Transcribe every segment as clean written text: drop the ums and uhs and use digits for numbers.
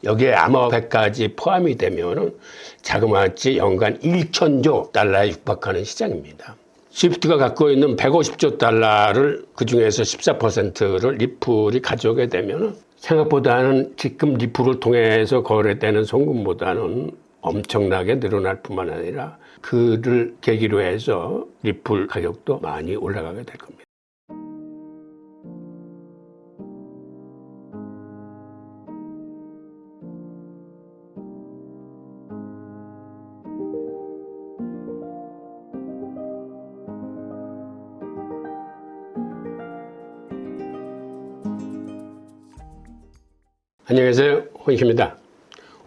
여기에 암호화폐까지 포함이 되면은 자그마치 연간 1천조 달러에 육박하는 시장입니다. 스위프트가 갖고 있는 150조 달러를 그중에서 14%를 리플이 가져오게 되면은 생각보다는 지금 리플을 통해서 거래되는 송금보다는 엄청나게 늘어날 뿐만 아니라 그를 계기로 해서 리플 가격도 많이 올라가게 될 겁니다. 안녕하세요, 홍익입니다.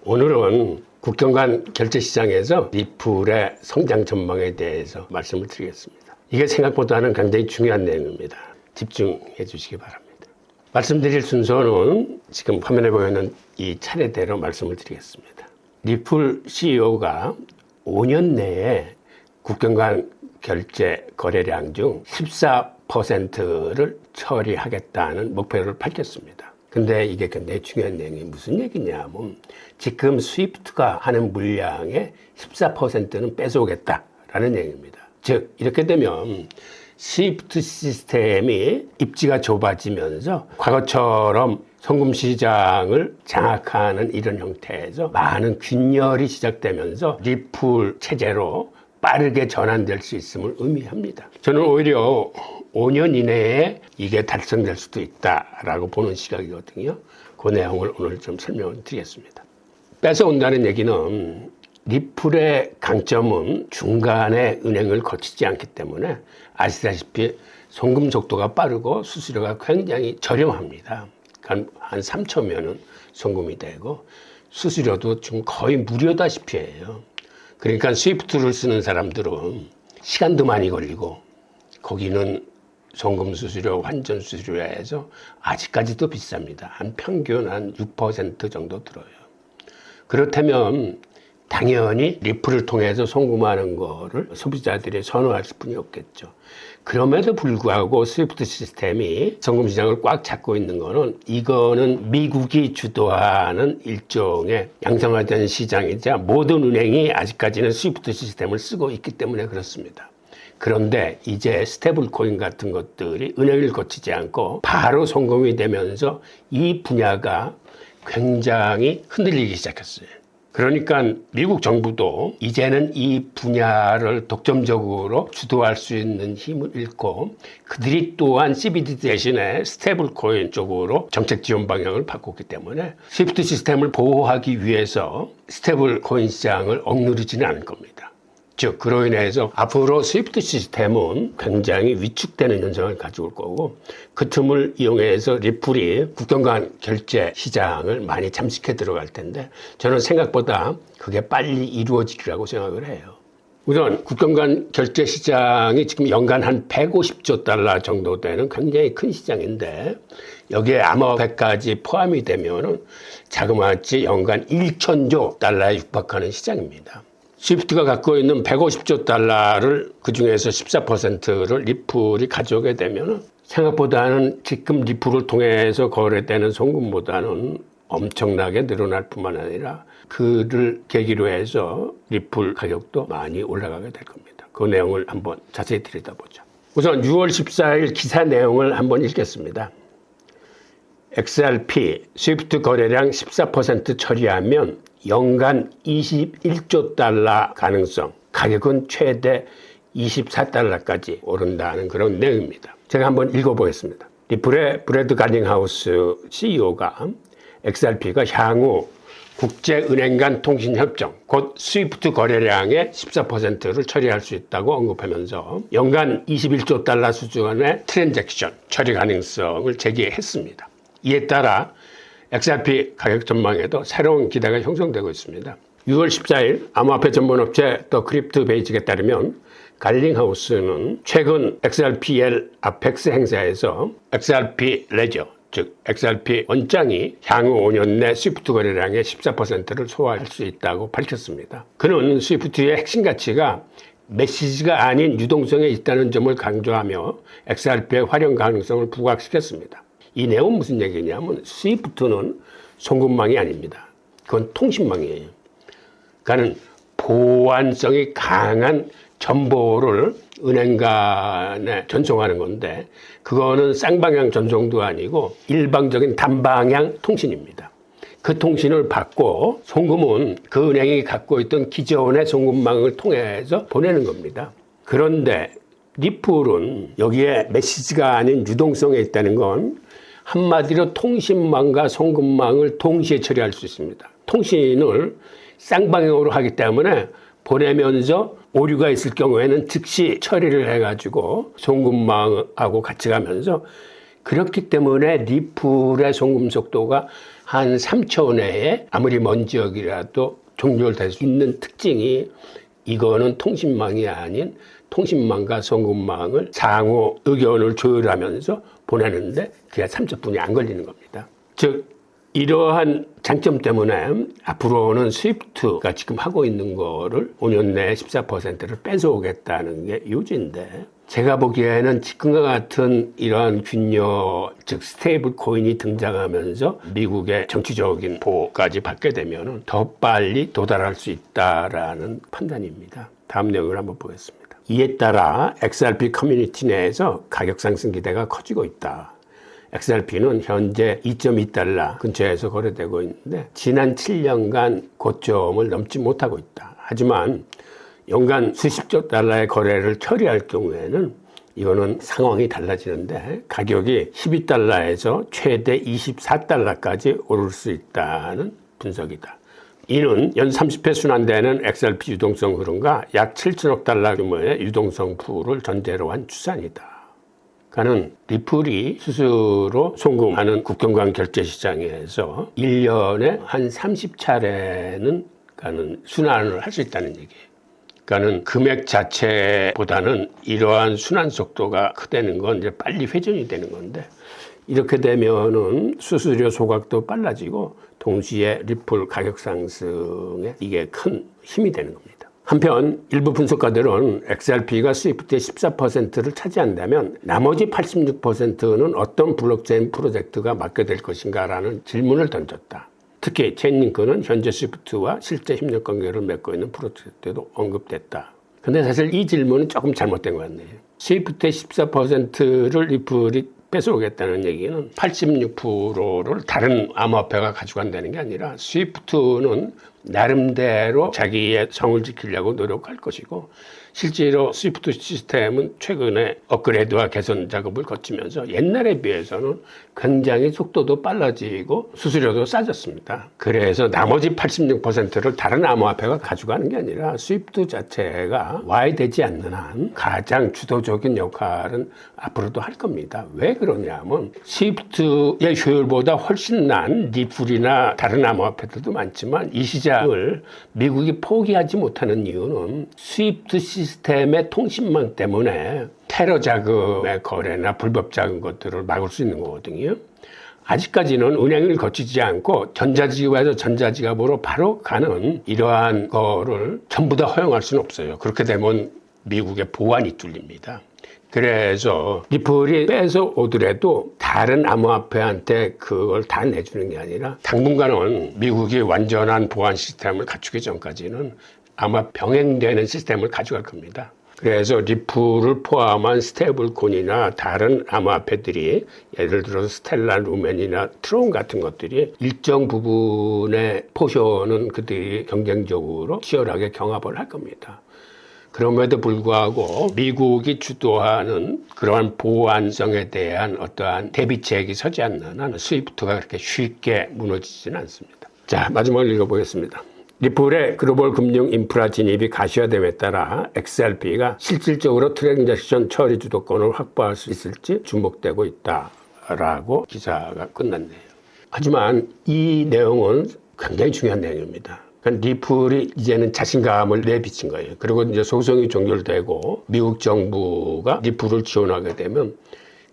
오늘은 국경 간 결제 시장에서 리플의 성장 전망에 대해서 말씀을 드리겠습니다. 이게 생각보다는 굉장히 중요한 내용입니다. 집중해 주시기 바랍니다. 말씀드릴 순서는 지금 화면에 보이는 이 차례대로 말씀을 드리겠습니다. 리플 CEO가 5년 내에 국경 간 결제 거래량 중 14%를 처리하겠다는 목표를 밝혔습니다. 근데 이게 굉장히 중요한 내용이 무슨 얘기냐면 지금 스위프트가 하는 물량의 14%는 뺏어오겠다라는 얘기입니다. 즉 이렇게 되면 스위프트 시스템이 입지가 좁아지면서 과거처럼 송금 시장을 장악하는 이런 형태에서 많은 균열이 시작되면서 리플 체제로 빠르게 전환될 수 있음을 의미합니다. 저는 오히려 5년 이내에 이게 달성될 수도 있다라고 보는 시각이거든요. 그 내용을 오늘 좀 설명을 드리겠습니다. 뺏어온다는 얘기는 리플의 강점은 중간에 은행을 거치지 않기 때문에 아시다시피 송금 속도가 빠르고 수수료가 굉장히 저렴합니다. 한 3초면은 송금이 되고 수수료도 좀 거의 무료다시피 해요. 그러니까 스위프트를 쓰는 사람들은 시간도 많이 걸리고 거기는 송금 수수료, 환전 수수료에서 아직까지도 비쌉니다. 한 평균 한 6% 정도 들어요. 그렇다면 당연히 리플을 통해서 송금하는 거를 소비자들이 선호할 수뿐이 없겠죠. 그럼에도 불구하고 스위프트 시스템이 송금 시장을 꽉 잡고 있는 거는 이거는 미국이 주도하는 일종의 양성화된 시장이자 모든 은행이 아직까지는 스위프트 시스템을 쓰고 있기 때문에 그렇습니다. 그런데 이제 스테이블 코인 같은 것들이 은행을 거치지 않고 바로 송금이 되면서 이 분야가 굉장히 흔들리기 시작했어요. 그러니까 미국 정부도 이제는 이 분야를 독점적으로 주도할 수 있는 힘을 잃고 그들이 또한 CBD 대신에 스테이블 코인 쪽으로 정책 지원 방향을 바꿨기 때문에 스위프트 시스템을 보호하기 위해서 스테이블 코인 시장을 억누르지는 않을 겁니다. 즉 그로 인해서 앞으로 스위프트 시스템은 굉장히 위축되는 현상을 가져올 거고 그 틈을 이용해서 리플이 국경 간 결제 시장을 많이 잠식해 들어갈 텐데 저는 생각보다 그게 빨리 이루어지리라고 생각을 해요. 우선 국경 간 결제 시장이 지금 연간 한 150조 달러 정도 되는 굉장히 큰 시장인데 여기에 암호화폐까지 포함이 되면은 자그마치 연간 1천조 달러에 육박하는 시장입니다. 스위프트가 갖고 있는 150조 달러를 그중에서 14%를 리플이 가져오게 되면 생각보다는 지금 리플을 통해서 거래되는 송금보다는 엄청나게 늘어날 뿐만 아니라 그를 계기로 해서 리플 가격도 많이 올라가게 될 겁니다. 그 내용을 한번 자세히 들여다보죠. 우선 6월 14일 기사 내용을 한번 읽겠습니다. XRP 스위프트 거래량 14% 처리하면 연간 21조 달러 가능성, 가격은 최대 24달러까지 오른다는 그런 내용입니다. 제가 한번 읽어보겠습니다. 리플의 브래드 갈링하우스 CEO가 XRP가 향후 국제은행 간 통신협정, 곧 스위프트 거래량의 14%를 처리할 수 있다고 언급하면서 연간 21조 달러 수준의 트랜잭션 처리 가능성을 제기했습니다. 이에 따라 XRP 가격 전망에도 새로운 기대가 형성되고 있습니다. 6월 14일 암호화폐 전문업체 더 크립트 베이직에 따르면 갈링하우스는 최근 XRPL 아펙스 행사에서 XRP 레저, 즉 XRP 원장이 향후 5년 내 스위프트 거래량의 14%를 소화할 수 있다고 밝혔습니다. 그는 스위프트의 핵심 가치가 메시지가 아닌 유동성에 있다는 점을 강조하며 XRP의 활용 가능성을 부각시켰습니다. 이 내용은 무슨 얘기냐면 스위프트는 송금망이 아닙니다. 그건 통신망이에요. 그러니까 보안성이 강한 정보를 은행 간에 전송하는 건데 그거는 쌍방향 전송도 아니고 일방적인 단방향 통신입니다. 그 통신을 받고 송금은 그 은행이 갖고 있던 기존의 송금망을 통해서 보내는 겁니다. 그런데 리플은 여기에 메시지가 아닌 유동성에 있다는 건 한마디로 통신망과 송금망을 동시에 처리할 수 있습니다. 통신을 쌍방향으로 하기 때문에 보내면서 오류가 있을 경우에는 즉시 처리를 해가지고 송금망하고 같이 가면서 그렇기 때문에 리플의 송금 속도가 한 3초 내에 아무리 먼 지역이라도 종결될 수 있는 특징이 이거는 통신망이 아닌 통신망과 송금망을 상호 의견을 조율하면서 보내는데 그게 3초뿐이 안 걸리는 겁니다. 즉 이러한 장점 때문에 앞으로는 스위프트가 지금 하고 있는 거를 5년 내에 14%를 뺏어오겠다는 게 요지인데 제가 보기에는 지금과 같은 이러한 균열, 즉 스테이블 코인이 등장하면서 미국의 정치적인 보호까지 받게 되면 더 빨리 도달할 수 있다라는 판단입니다. 다음 내용을 한번 보겠습니다. 이에 따라 XRP 커뮤니티 내에서 가격 상승 기대가 커지고 있다. XRP는 현재 2.2달러 근처에서 거래되고 있는데 지난 7년간 고점을 넘지 못하고 있다. 하지만 연간 수십조 달러의 거래를 처리할 경우에는 이거는 상황이 달라지는데 가격이 12달러에서 최대 24달러까지 오를 수 있다는 분석이다. 이는 연 30회 순환되는 XRP 유동성 흐름과 약 7천억 달러 규모의 유동성 풀을 전제로 한 추산이다. 그는 리플이 스스로 송금하는 국경 간 결제 시장에서 1년에 한 30차례는 순환을 할 수 있다는 얘기예요. 그러니까 금액 자체보다는 이러한 순환 속도가 크다는 건 이제 빨리 회전이 되는 건데 이렇게 되면은 수수료 소각도 빨라지고 동시에 리플 가격 상승에 이게 큰 힘이 되는 겁니다. 한편 일부 분석가들은 XRP가 스위프트의 14%를 차지한다면 나머지 86%는 어떤 블록체인 프로젝트가 맡게 될 것인가라는 질문을 던졌다. 특히 체인링크는 현재 스위프트와 실제 협력 관계를 맺고 있는 프로젝트도 언급됐다. 근데 사실 이 질문은 조금 잘못된 것 같네요. 스위프트의 14%를 리플이 뺏어오겠다는 얘기는 86%를 다른 암호화폐가 가져간다는 게 아니라 스위프트는 나름대로 자기의 성을 지키려고 노력할 것이고 실제로 스위프트 시스템은 최근에 업그레이드와 개선 작업을 거치면서 옛날에 비해서는 굉장히 속도도 빨라지고 수수료도 싸졌습니다. 그래서 나머지 86%를 다른 암호화폐가 가져가는 게 아니라 스위프트 자체가 와야 되지 않는 한 가장 주도적인 역할은 앞으로도 할 겁니다. 왜 그러냐면 스위프트의 효율보다 훨씬 난 리플이나 다른 암호화폐들도 많지만 이 시장을 미국이 포기하지 못하는 이유는 스위프트 시스템의 통신망 때문에 테러 자금의 거래나 불법 자금 것들을 막을 수 있는 거거든요. 아직까지는 은행을 거치지 않고 전자지갑에서 전자지갑으로 바로 가는 이러한 거를 전부 다 허용할 수는 없어요. 그렇게 되면 미국의 보안이 뚫립니다. 그래서 리플이 뺏어 오더라도 다른 암호화폐한테 그걸 다 내주는 게 아니라 당분간은 미국이 완전한 보안 시스템을 갖추기 전까지는 아마 병행되는 시스템을 가져갈 겁니다. 그래서 리플을 포함한 스테이블코인이나 다른 암호화폐들이 예를 들어서 스텔라, 루멘이나 트론 같은 것들이 일정 부분의 포션은 그들이 경쟁적으로 치열하게 경합을 할 겁니다. 그럼에도 불구하고 미국이 주도하는 그러한 보안성에 대한 어떠한 대비책이 서지 않는 한 스위프트가 그렇게 쉽게 무너지지는 않습니다. 자, 마지막으로 읽어보겠습니다. 리플의 글로벌 금융 인프라 진입이 가시화됨에 따라 XRP가 실질적으로 트랜잭션 처리 주도권을 확보할 수 있을지 주목되고 있다라고 기사가 끝났네요. 하지만 이 내용은 굉장히 중요한 내용입니다. 그러니까 리플이 이제는 자신감을 내비친 거예요. 그리고 이제 소송이 종결되고 미국 정부가 리플을 지원하게 되면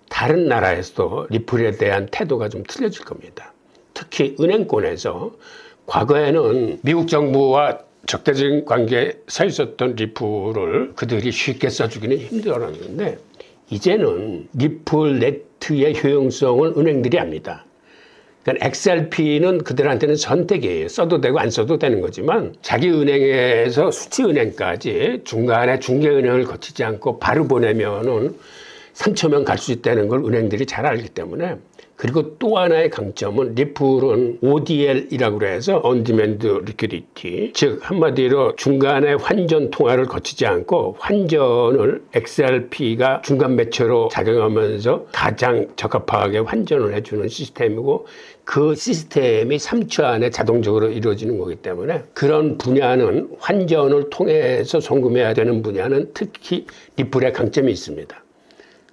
다른 나라에서도 리플에 대한 태도가 좀 틀려질 겁니다. 특히 은행권에서 과거에는 미국 정부와 적대적인 관계에 서 있었던 리플을 그들이 쉽게 써주기는 힘들었는데 이제는 리플 네트의 효용성을 은행들이 압니다. 그러니까 XRP는 그들한테는 선택이에요. 써도 되고 안 써도 되는 거지만 자기 은행에서 수취은행까지 중간에 중개은행을 거치지 않고 바로 보내면은 3초면 갈 수 있다는 걸 은행들이 잘 알기 때문에. 그리고 또 하나의 강점은 리플은 ODL이라고 해서 On Demand Liquidity, 즉 한마디로 중간에 환전 통화를 거치지 않고 환전을 XRP가 중간 매체로 작용하면서 가장 적합하게 환전을 해주는 시스템이고, 그 시스템이 3초 안에 자동적으로 이루어지는 거기 때문에 그런 분야는, 환전을 통해서 송금해야 되는 분야는 특히 리플의 강점이 있습니다.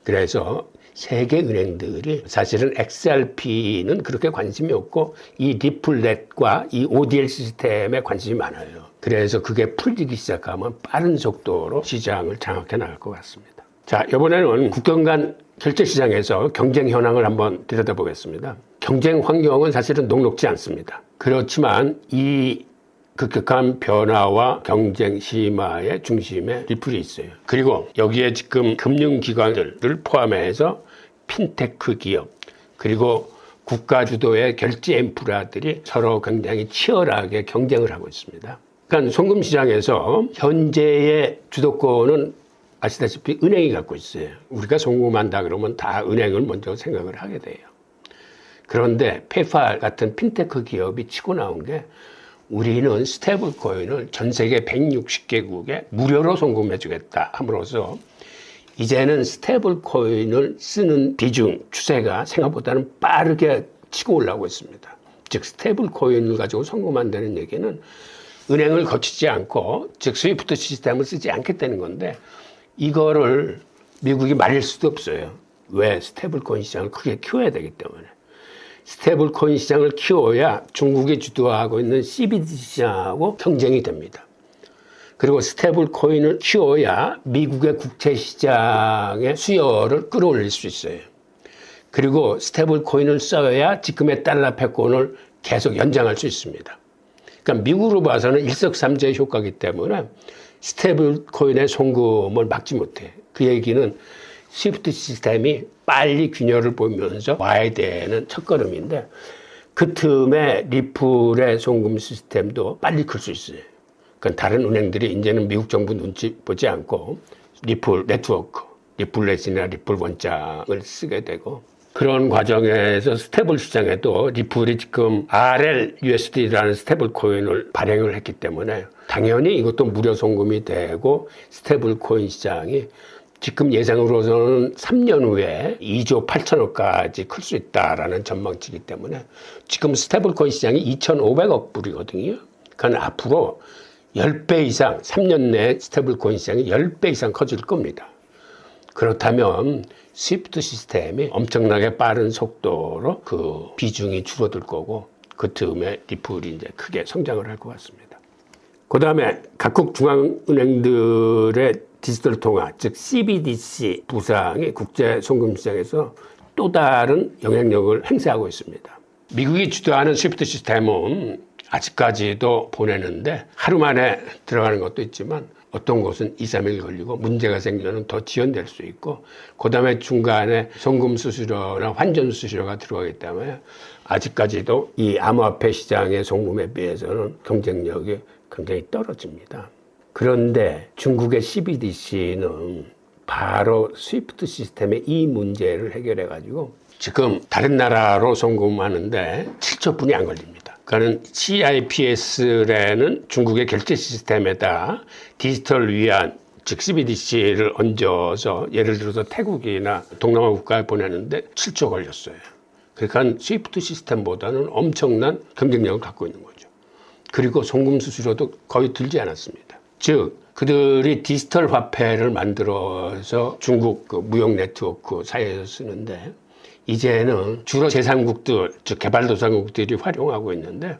그래서 세계 은행들이 사실은 XRP는 그렇게 관심이 없고 이 리플렛과 이 ODL 시스템에 관심이 많아요. 그래서 그게 풀리기 시작하면 빠른 속도로 시장을 장악해 나갈 것 같습니다. 자, 이번에는 국경 간 결제 시장에서 경쟁 현황을 한번 들여다보겠습니다. 경쟁 환경은 사실은 녹록지 않습니다. 그렇지만 이 급격한 변화와 경쟁 심화의 중심에 리플이 있어요. 그리고 여기에 지금 금융기관들을 포함해서 핀테크 기업, 그리고 국가 주도의 결제 인프라들이 서로 굉장히 치열하게 경쟁을 하고 있습니다. 그러니까 송금 시장에서 현재의 주도권은 아시다시피 은행이 갖고 있어요. 우리가 송금한다 그러면 다 은행을 먼저 생각을 하게 돼요. 그런데 페이팔 같은 핀테크 기업이 치고 나온 게, 우리는 스테이블 코인을 전 세계 160개국에 무료로 송금해 주겠다 함으로써 이제는 스테이블 코인을 쓰는 비중, 추세가 생각보다는 빠르게 치고 올라오고 있습니다. 즉 스테이블 코인을 가지고 송금한다는 얘기는 은행을 거치지 않고, 즉 스위프트 시스템을 쓰지 않겠다는 건데, 이거를 미국이 말릴 수도 없어요. 왜? 스테이블 코인 시장을 크게 키워야 되기 때문에. 스테이블 코인 시장을 키워야 중국이 주도하고 있는 CBDC 시장하고 경쟁이 됩니다. 그리고 스테이블 코인을 키워야 미국의 국채 시장의 수요를 끌어올릴 수 있어요. 그리고 스테이블 코인을 써야 지금의 달러 패권을 계속 연장할 수 있습니다. 그러니까 미국으로 봐서는 일석삼조의 효과이기 때문에 스테이블 코인의 송금을 막지 못해. 그 얘기는 스위프트 시스템이 빨리 균열을 보면서 와야 되는 첫걸음인데, 그 틈에 리플의 송금 시스템도 빨리 클 수 있어요. 그러니까 다른 은행들이 이제는 미국 정부 눈치 보지 않고 리플 네트워크, 리플렛이나 리플 원장을 쓰게 되고, 그런 과정에서 스테이블 시장에도 리플이 지금 RLUSD라는 스테이블 코인을 발행을 했기 때문에 당연히 이것도 무료 송금이 되고, 스테이블 코인 시장이 지금 예상으로서는 3년 후에 2조 8천억까지 클 수 있다라는 전망치이기 때문에 지금 스테이블 코인 시장이 2,500억 불이거든요. 그러니까 앞으로 10배 이상, 3년 내에 스테이블 코인 시장이 10배 이상 커질 겁니다. 그렇다면 스위프트 시스템이 엄청나게 빠른 속도로 그 비중이 줄어들 거고, 그 틈에 리플이 이제 크게 성장을 할 것 같습니다. 그 다음에 각국 중앙은행들의 디지털 통화, 즉 CBDC 부상이 국제 송금 시장에서 또 다른 영향력을 행사하고 있습니다. 미국이 주도하는 스위프트 시스템은 아직까지도 보내는데 하루 만에 들어가는 것도 있지만, 어떤 곳은 2, 3일 걸리고 문제가 생기면 더 지연될 수 있고, 그 다음에 중간에 송금 수수료나 환전 수수료가 들어가기 때문에 아직까지도 이 암호화폐 시장의 송금에 비해서는 경쟁력이 굉장히 떨어집니다. 그런데 중국의 CBDC는 바로 스위프트 시스템의 이 문제를 해결해 가지고 지금 다른 나라로 송금하는데 7초뿐이 안 걸립니다. 그러니까 CIPS라는 중국의 결제 시스템에다 디지털 위안, 즉 CBDC를 얹어서 예를 들어서 태국이나 동남아 국가에 보내는데 7초 걸렸어요. 그러니까 스위프트 시스템보다는 엄청난 경쟁력을 갖고 있는 거죠. 그리고 송금 수수료도 거의 들지 않았습니다. 즉 그들이 디지털 화폐를 만들어서 중국 그 무역 네트워크 사이에서 쓰는데, 이제는 주로 제3국들, 즉 개발도상국들이 활용하고 있는데,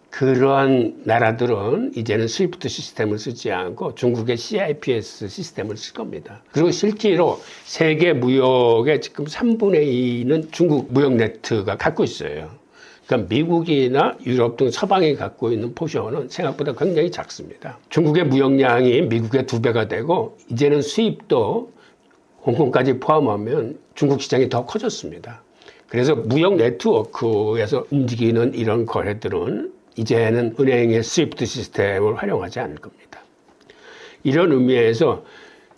그러한 나라들은 이제는 스위프트 시스템을 쓰지 않고 중국의 CIPS 시스템을 쓸 겁니다. 그리고 실제로 세계 무역의 지금 3분의 2는 중국 무역 네트가 갖고 있어요. 그러니까 미국이나 유럽 등 서방이 갖고 있는 포션은 생각보다 굉장히 작습니다. 중국의 무역량이 미국의 2배가 되고, 이제는 수입도 홍콩까지 포함하면 중국 시장이 더 커졌습니다. 그래서 무역 네트워크에서 움직이는 이런 거래들은 이제는 은행의 스위프트 시스템을 활용하지 않을 겁니다. 이런 의미에서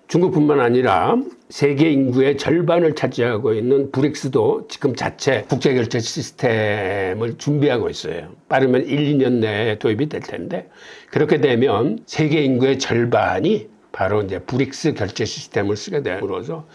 중국뿐만 아니라 세계 인구의 절반을 차지하고 있는 브릭스도 지금 자체 국제결제 시스템을 준비하고 있어요. 빠르면 1, 2년 내에 도입이 될 텐데, 그렇게 되면 세계 인구의 절반이 바로 이제 브릭스 결제 시스템을 쓰게 됨으로써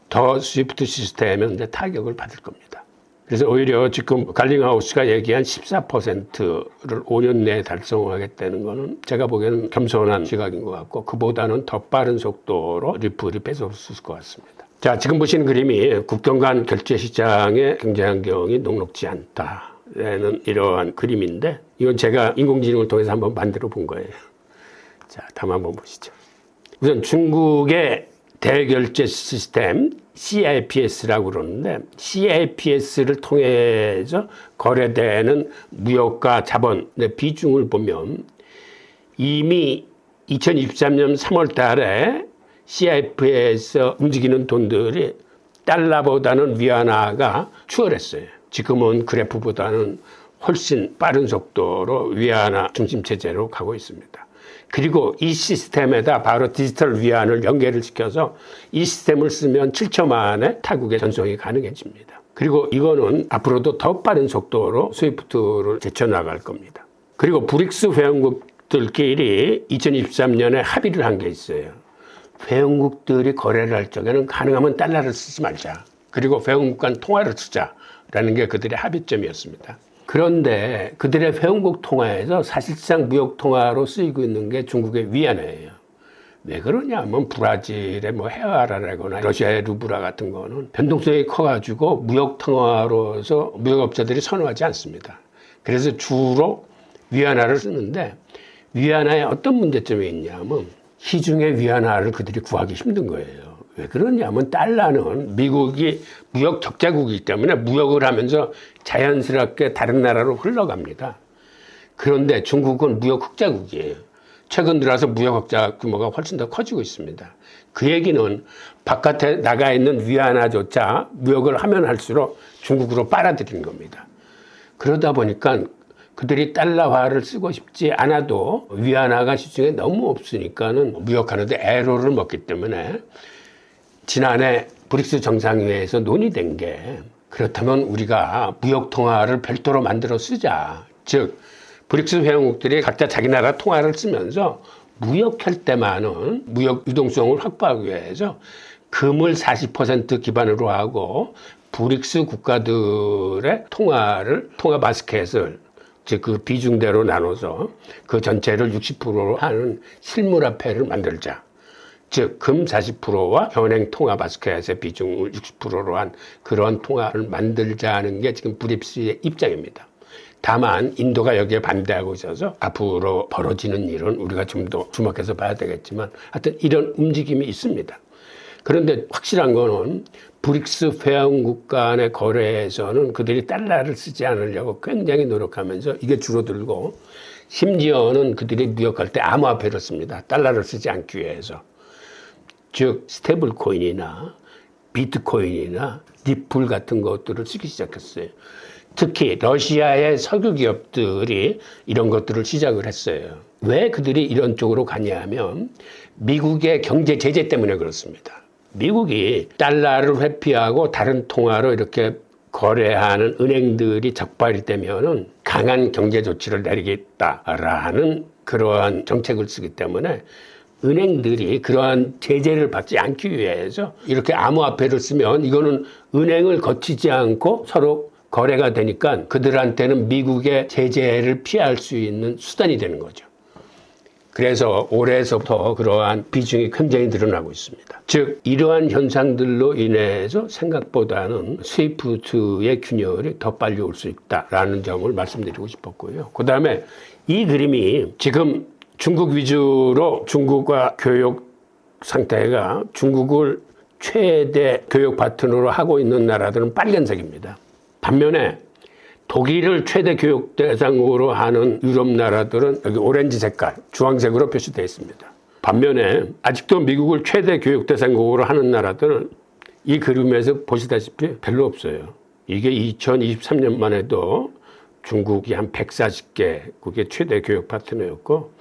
더 스위프트 시스템은 이제 타격을 받을 겁니다. 그래서 오히려 지금 갈링하우스가 얘기한 14%를 5년 내에 달성하겠다는 거는 제가 보기에는 겸손한 시각인 것 같고, 그보다는 더 빠른 속도로 리플이 뺏어올 수 있을 것 같습니다. 자, 지금 보시는 그림이 국경 간 결제 시장의 경제 환경이 녹록지 않다라는 이러한 그림인데, 이건 제가 인공지능을 통해서 한번 만들어 본 거예요. 자, 다음 한번 보시죠. 우선 중국의 대결제 시스템 CIPS라고 그러는데, CIPS를 통해서 거래되는 무역과 자본의 비중을 보면 이미 2023년 3월 달에 CIPS에서 움직이는 돈들이 달러보다는 위안화가 추월했어요. 지금은 그래프보다는 훨씬 빠른 속도로 위안화 중심 체제로 가고 있습니다. 그리고 이 시스템에다 바로 디지털 위안을 연계를 시켜서 이 시스템을 쓰면 7초 만에 타국의 전송이 가능해집니다. 그리고 이거는 앞으로도 더 빠른 속도로 스위프트를 제쳐나갈 겁니다. 그리고 브릭스 회원국들끼리 2023년에 합의를 한 게 있어요. 회원국들이 거래를 할 적에는 가능하면 달러를 쓰지 말자. 그리고 회원국 간 통화를 쓰자라는 게 그들의 합의점이었습니다. 그런데 그들의 회원국 통화에서 사실상 무역 통화로 쓰이고 있는 게 중국의 위안화예요. 왜 그러냐면 브라질의 뭐 헤아라라거나 러시아의 루브라 같은 거는 변동성이 커가지고 무역 통화로서 무역업자들이 선호하지 않습니다. 그래서 주로 위안화를 쓰는데, 위안화에 어떤 문제점이 있냐면 시중의 위안화를 그들이 구하기 힘든 거예요. 왜 그러냐면 달러는 미국이 무역 적자국이기 때문에 무역을 하면서 자연스럽게 다른 나라로 흘러갑니다. 그런데 중국은 무역 흑자국이에요. 최근 들어서 무역 흑자 규모가 훨씬 더 커지고 있습니다. 그 얘기는 바깥에 나가 있는 위안화조차 무역을 하면 할수록 중국으로 빨아들이는 겁니다. 그러다 보니까 그들이 달러화를 쓰고 싶지 않아도 위안화가 시중에 너무 없으니까는 무역하는데 애로를 먹기 때문에 지난해 브릭스 정상회의에서 논의된 게, 그렇다면 우리가 무역 통화를 별도로 만들어 쓰자. 즉 브릭스 회원국들이 각자 자기 나라 통화를 쓰면서 무역할 때만은 무역 유동성을 확보하기 위해서 금을 40% 기반으로 하고 브릭스 국가들의 통화 바스켓을 즉 그 비중대로 나눠서 그 전체를 60%로 하는 실물화폐를 만들자. 즉 금 40%와 현행 통화 바스켓의 비중을 60%로 한 그런 통화를 만들자는 게 지금 브릭스의 입장입니다. 다만 인도가 여기에 반대하고 있어서 앞으로 벌어지는 일은 우리가 좀 더 주목해서 봐야 되겠지만, 하여튼 이런 움직임이 있습니다. 그런데 확실한 거는 브릭스 회원국 간의 거래에서는 그들이 달러를 쓰지 않으려고 굉장히 노력하면서 이게 줄어들고, 심지어는 그들이 무역할 때 암호화폐를 씁니다. 달러를 쓰지 않기 위해서. 즉 스테이블 코인이나 비트코인이나 리플 같은 것들을 쓰기 시작했어요. 특히 러시아의 석유 기업들이 이런 것들을 시작을 했어요. 왜 그들이 이런 쪽으로 가냐 하면 미국의 경제 제재 때문에 그렇습니다. 미국이 달러를 회피하고 다른 통화로 이렇게 거래하는 은행들이 적발이 되면은 강한 경제 조치를 내리겠다라는 그러한 정책을 쓰기 때문에 은행들이 그러한 제재를 받지 않기 위해서 이렇게 암호화폐를 쓰면 이거는 은행을 거치지 않고 서로 거래가 되니까 그들한테는 미국의 제재를 피할 수 있는 수단이 되는 거죠. 그래서 올해서부터 그러한 비중이 굉장히 늘어나고 있습니다. 즉 이러한 현상들로 인해서 생각보다는 스위프트의 균열이 더 빨리 올 수 있다라는 점을 말씀드리고 싶었고요. 그 다음에 이 그림이 지금 중국 위주로 중국과 교육 상태가 중국을 최대 교육 파트너로 하고 있는 나라들은 빨간색입니다. 반면에 독일을 최대 교육 대상으로 하는 유럽 나라들은 여기 오렌지 색깔, 주황색으로 표시되어 있습니다. 반면에 아직도 미국을 최대 교육 대상국으로 하는 나라들은 이 그림에서 보시다시피 별로 없어요. 이게 2023년만 해도 중국이 한 140개국의 최대 교역 파트너였고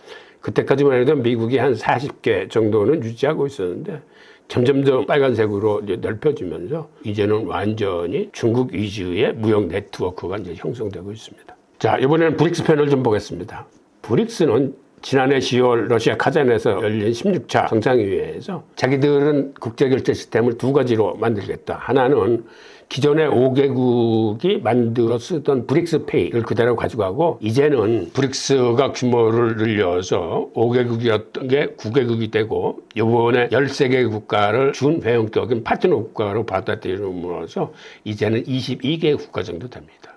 그때까지만 해도 미국이 한 40개 정도는 유지하고 있었는데 점점 더 빨간색으로 이제 넓혀지면서 이제는 완전히 중국 위주의 무역 네트워크가 이제 형성되고 있습니다. 자, 이번에는 브릭스 편을 좀 보겠습니다. 브릭스는 지난해 10월 러시아 카잔에서 열린 16차 정상회의에서 자기들은 국제결제 시스템을 두 가지로 만들겠다. 하나는 기존의 5개국이 만들어 쓰던 브릭스페이를 그대로 가져가고 이제는 브릭스가 규모를 늘려서 5개국이었던 게 9개국이 되고 이번에 13개 국가를 준회원격인 파트너 국가로 받아들임으로써 이제는 22개 국가 정도 됩니다.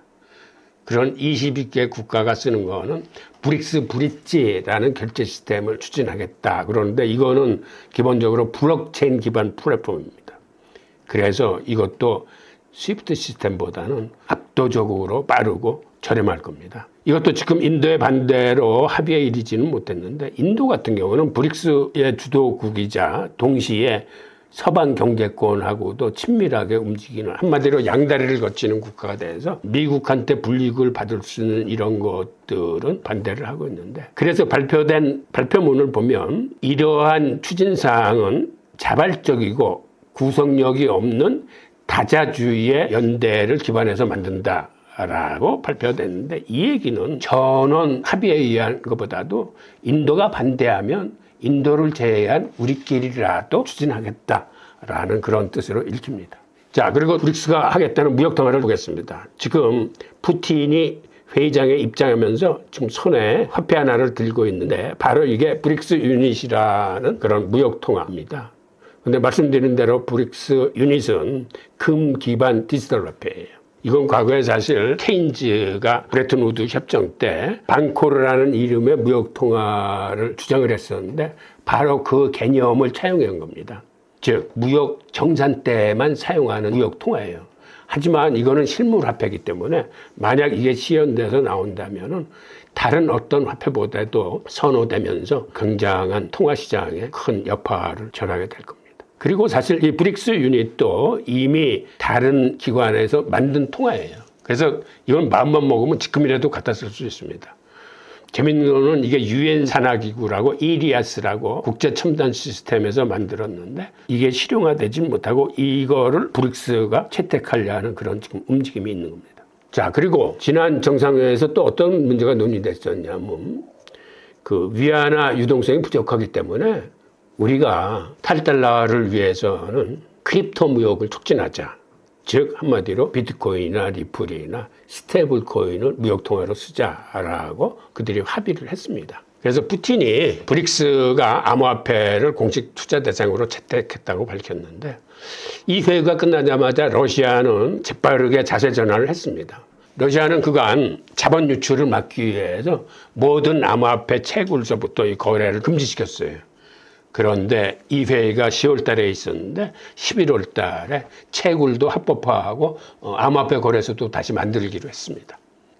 그런 22개 국가가 쓰는 거는 브릭스 브릿지라는 결제 시스템을 추진하겠다. 그러는데 이거는 기본적으로 블록체인 기반 플랫폼입니다. 그래서 이것도 스위프트 시스템보다는 압도적으로 빠르고 저렴할 겁니다. 이것도 지금 인도의 반대로 합의에 이르지는 못했는데 인도 같은 경우는 브릭스의 주도국이자 동시에 서방 경제권하고도 친밀하게 움직이는 한마디로 양다리를 거치는 국가가 돼서 미국한테 불이익을 받을 수 있는 이런 것들은 반대를 하고 있는데 그래서 발표된 발표문을 보면 이러한 추진사항은 자발적이고 구속력이 없는 다자주의의 연대를 기반해서 만든다라고 발표됐는데 이 얘기는 전원 합의에 의한 것보다도 인도가 반대하면 인도를 제외한 우리끼리라도 추진하겠다라는 그런 뜻으로 읽힙니다. 자, 그리고 브릭스가 하겠다는 무역 통화를 보겠습니다. 지금 푸틴이 회의장에 입장하면서 지금 손에 화폐 하나를 들고 있는데 바로 이게 브릭스 유닛이라는 그런 무역 통화입니다. 근데 말씀드린 대로 브릭스 유닛은 금 기반 디지털 화폐예요. 이건 과거에 사실 케인즈가 브레튼 우드 협정 때 방코르라는 이름의 무역 통화를 주장을 했었는데 바로 그 개념을 차용한 겁니다. 즉 무역 정산 때만 사용하는 무역 통화예요. 하지만 이거는 실물 화폐이기 때문에 만약 이게 시연돼서 나온다면은 다른 어떤 화폐보다도 선호되면서 굉장한 통화 시장에 큰 여파를 전하게 될 겁니다. 그리고 사실 이 브릭스 유닛도 이미 다른 기관에서 만든 통화예요. 그래서 이건 마음만 먹으면 지금이라도 갖다 쓸 수 있습니다. 재밌는 거는 이게 유엔 산하기구라고 이리아스라고 국제첨단 시스템에서 만들었는데 이게 실용화되지 못하고 이거를 브릭스가 채택하려는 그런 지금 움직임이 있는 겁니다. 자, 그리고 지난 정상회의에서 또 어떤 문제가 논의됐었냐면 그 위안화 유동성이 부족하기 때문에 우리가 탈달러를 위해서는 크립토 무역을 촉진하자. 즉 한마디로 비트코인이나 리플이나 스테이블 코인을 무역 통화로 쓰자라고 그들이 합의를 했습니다. 그래서 푸틴이 브릭스가 암호화폐를 공식 투자 대상으로 채택했다고 밝혔는데 이 회의가 끝나자마자 러시아는 재빠르게 자세 전환을 했습니다. 러시아는 그간 자본 유출을 막기 위해서 모든 암호화폐 채굴서부터 이 거래를 금지시켰어요. 그런데 이 회의가 10월 달에 있었는데 11월 달에 채굴도 합법화하고 암호화폐 거래소도 다시 만들기로 했습니다.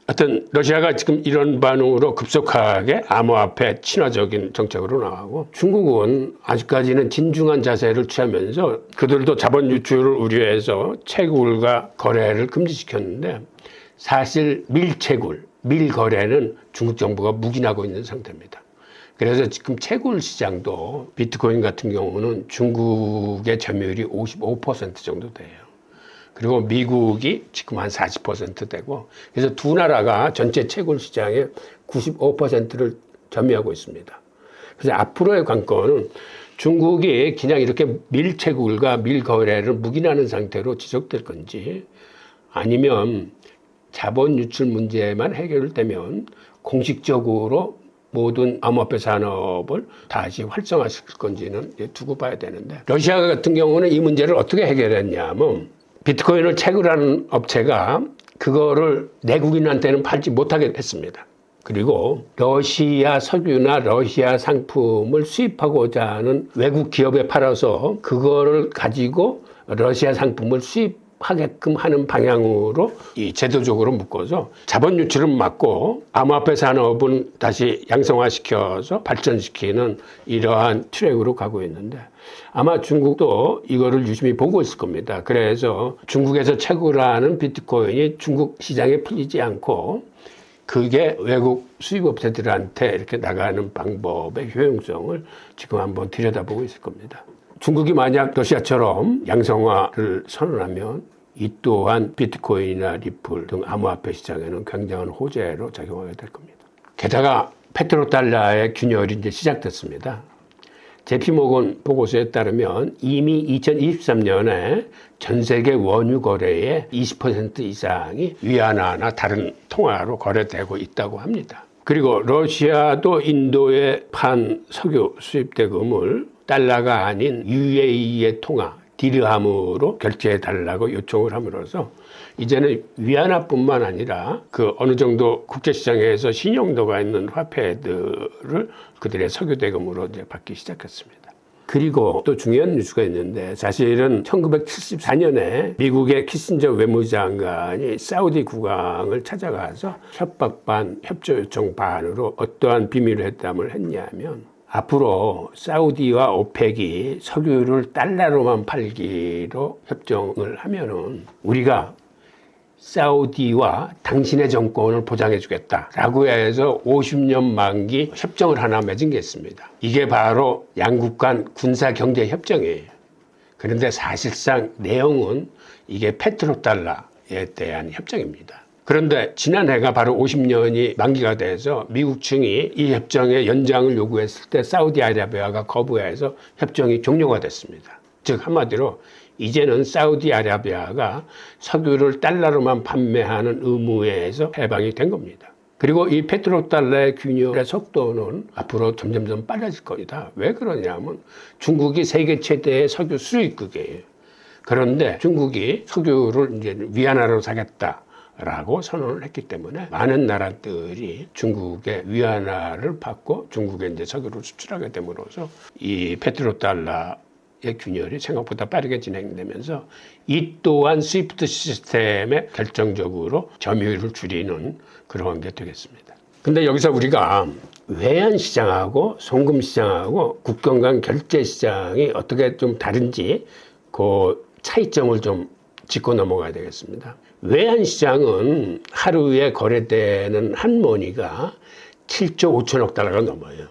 하여튼 러시아가 지금 이런 반응으로 급속하게 암호화폐 친화적인 정책으로 나가고 중국은 아직까지는 진중한 자세를 취하면서 그들도 자본 유출을 우려해서 채굴과 거래를 금지시켰는데 사실 밀채굴, 밀거래는 중국 정부가 묵인하고 있는 상태입니다. 그래서 지금 채굴 시장도 비트코인 같은 경우는 중국의 점유율이 55% 정도 돼요. 그리고 미국이 지금 한 40% 되고 그래서 두 나라가 전체 채굴 시장의 95%를 점유하고 있습니다. 그래서 앞으로의 관건은 중국이 그냥 이렇게 밀채굴과 밀거래를 묵인하는 상태로 지속될 건지 아니면 자본 유출 문제만 해결되면 공식적으로 모든 암호화폐 산업을 다시 활성화시킬 건지는 두고 봐야 되는데 러시아 같은 경우는 이 문제를 어떻게 해결했냐면 비트코인을 채굴하는 업체가 그거를 내국인한테는 팔지 못하게 했습니다. 그리고 러시아 석유나 러시아 상품을 수입하고자 하는 외국 기업에 팔아서 그거를 가지고 러시아 상품을 수입 하게끔 하는 방향으로 이 제도적으로 묶어서 자본 유출은 막고 암호화폐 산업은 다시 양성화시켜서 발전시키는 이러한 트랙으로 가고 있는데 아마 중국도 이거를 유심히 보고 있을 겁니다. 그래서 중국에서 채굴하는 비트코인이 중국 시장에 풀리지 않고 그게 외국 수입업체들한테 이렇게 나가는 방법의 효용성을 지금 한번 들여다보고 있을 겁니다. 중국이 만약 러시아처럼 양성화를 선언하면 이 또한 비트코인이나 리플 등 암호화폐 시장에는 굉장한 호재로 작용하게 될 겁니다. 게다가 페트로달러의 균열이 이제 시작됐습니다. JP모건 보고서에 따르면 이미 2023년에 전 세계 원유 거래의 20% 이상이 위안화나 다른 통화로 거래되고 있다고 합니다. 그리고 러시아도 인도에 판 석유 수입 대금을 달러가 아닌 UAE의 통화 디르함으로 결제해달라고 요청을 함으로써 이제는 위안화뿐만 아니라 그 어느 정도 국제시장에서 신용도가 있는 화폐들을 그들의 석유 대금으로 이제 받기 시작했습니다. 그리고 또 중요한 뉴스가 있는데 사실은 1974년에 미국의 키신저 외무장관이 사우디 국왕을 찾아가서 협박 반 협조 요청 반으로 어떠한 비밀 회담을 했냐면 앞으로 사우디와 오펙이 석유를 달러로만 팔기로 협정을 하면은 우리가 사우디와 당신의 정권을 보장해 주겠다라고 해서 50년 만기 협정을 하나 맺은 게 있습니다. 이게 바로 양국 간 군사 경제 협정이에요. 그런데 사실상 내용은 이게 페트로달러에 대한 협정입니다. 그런데 지난해가 바로 50년이 만기가 돼서 미국 측이 이 협정의 연장을 요구했을 때 사우디아라비아가 거부해서 협정이 종료가 됐습니다. 즉 한마디로 이제는 사우디아라비아가 석유를 달러로만 판매하는 의무에서 해방이 된 겁니다. 그리고 이 페트로달러의 균열의 속도는 앞으로 점점점 빨라질 겁니다. 왜 그러냐면 중국이 세계 최대의 석유 수입국이에요. 그런데 중국이 석유를 이제 위안화로 사겠다. 라고 선언을 했기 때문에 많은 나라들이 중국의 위안화를 받고 중국에 이제 석유를 수출하게 됨으로써 이 페트로달러의 균열이 생각보다 빠르게 진행되면서 이 또한 스위프트 시스템에 결정적으로 점유율을 줄이는 그런 게 되겠습니다. 근데 여기서 우리가 외환 시장하고 송금 시장하고 국경 간 결제 시장이 어떻게 좀 다른지 그 차이점을 좀 짚고 넘어가야 되겠습니다. 외환 시장은 하루에 거래되는 한머니가 7조 5천억 달러가 넘어요.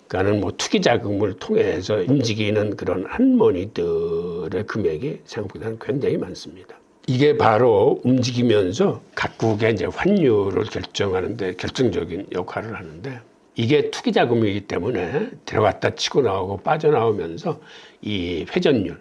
그러니까는 뭐 투기 자금을 통해서 움직이는 그런 한머니들의 금액이 생각보다는 굉장히 많습니다. 이게 바로 움직이면서 각국의 이제 환율을 결정하는데 결정적인 역할을 하는데 이게 투기 자금이기 때문에 들어갔다 치고 나오고 빠져나오면서 이 회전율,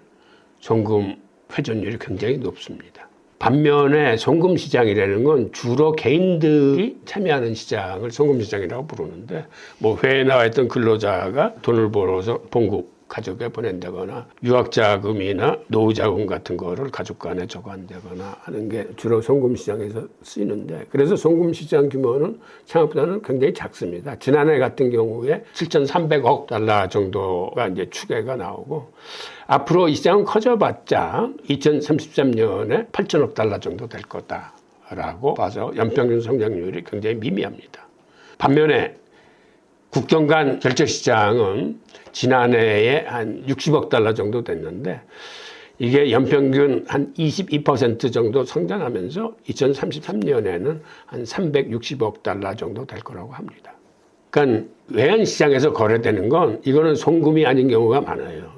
송금 회전율이 굉장히 높습니다. 반면에 송금 시장이라는 건 주로 개인들이 참여하는 시장을 송금 시장이라고 부르는데 뭐 회에 나와 있던 근로자가 돈을 벌어서 본국 가족에 보낸다거나 유학자금이나 노후자금 같은 거를 가족 간에 저관되거나 하는 게 주로 송금 시장에서 쓰이는데 그래서 송금 시장 규모는 생각보다는 굉장히 작습니다. 지난해 같은 경우에 7,300억 달러 정도가 이제 추계가 나오고 앞으로 이 시장은 커져봤자 2033년에 8천억 달러 정도 될 거다라고 봐서 연평균 성장률이 굉장히 미미합니다. 반면에 국경 간 결제 시장은 지난해에 한 60억 달러 정도 됐는데 이게 연평균 한 22% 정도 성장하면서 2033년에는 한 360억 달러 정도 될 거라고 합니다. 그러니까 외환 시장에서 거래되는 건 이거는 송금이 아닌 경우가 많아요.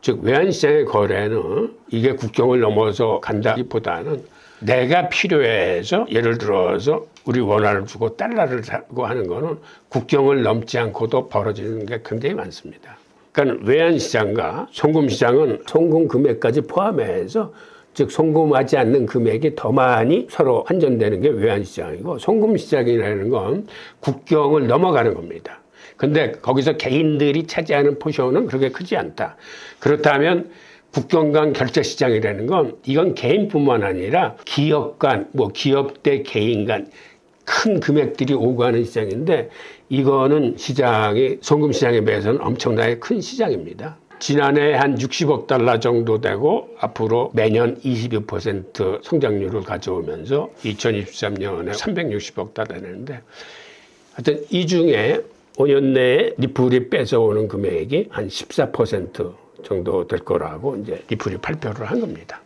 즉 외환 시장의 거래는 이게 국경을 넘어서 간다기보다는 내가 필요해서 예를 들어서 우리 원화를 주고 달러를 사고 하는 거는 국경을 넘지 않고도 벌어지는 게 굉장히 많습니다. 그러니까 외환시장과 송금시장은 송금 금액까지 포함해서 즉 송금하지 않는 금액이 더 많이 서로 환전되는 게 외환시장이고 송금시장이라는 건 국경을 넘어가는 겁니다. 근데 거기서 개인들이 차지하는 포션은 그렇게 크지 않다. 그렇다면 국경 간 결제 시장이라는 건 이건 개인뿐만 아니라 기업 간, 기업 대 개인 간 큰 금액들이 오고 가는 시장인데 이거는 시장이 송금 시장에 비해서는 엄청나게 큰 시장입니다. 지난해 한 60억 달러 정도 되고 앞으로 매년 22% 성장률을 가져오면서 2023년에 360억 달러 되는데 하여튼 이 중에 5년 내에 리플이 뺏어오는 금액이 한 14% 정도 될 거라고 이제 리플이 발표를 한 겁니다.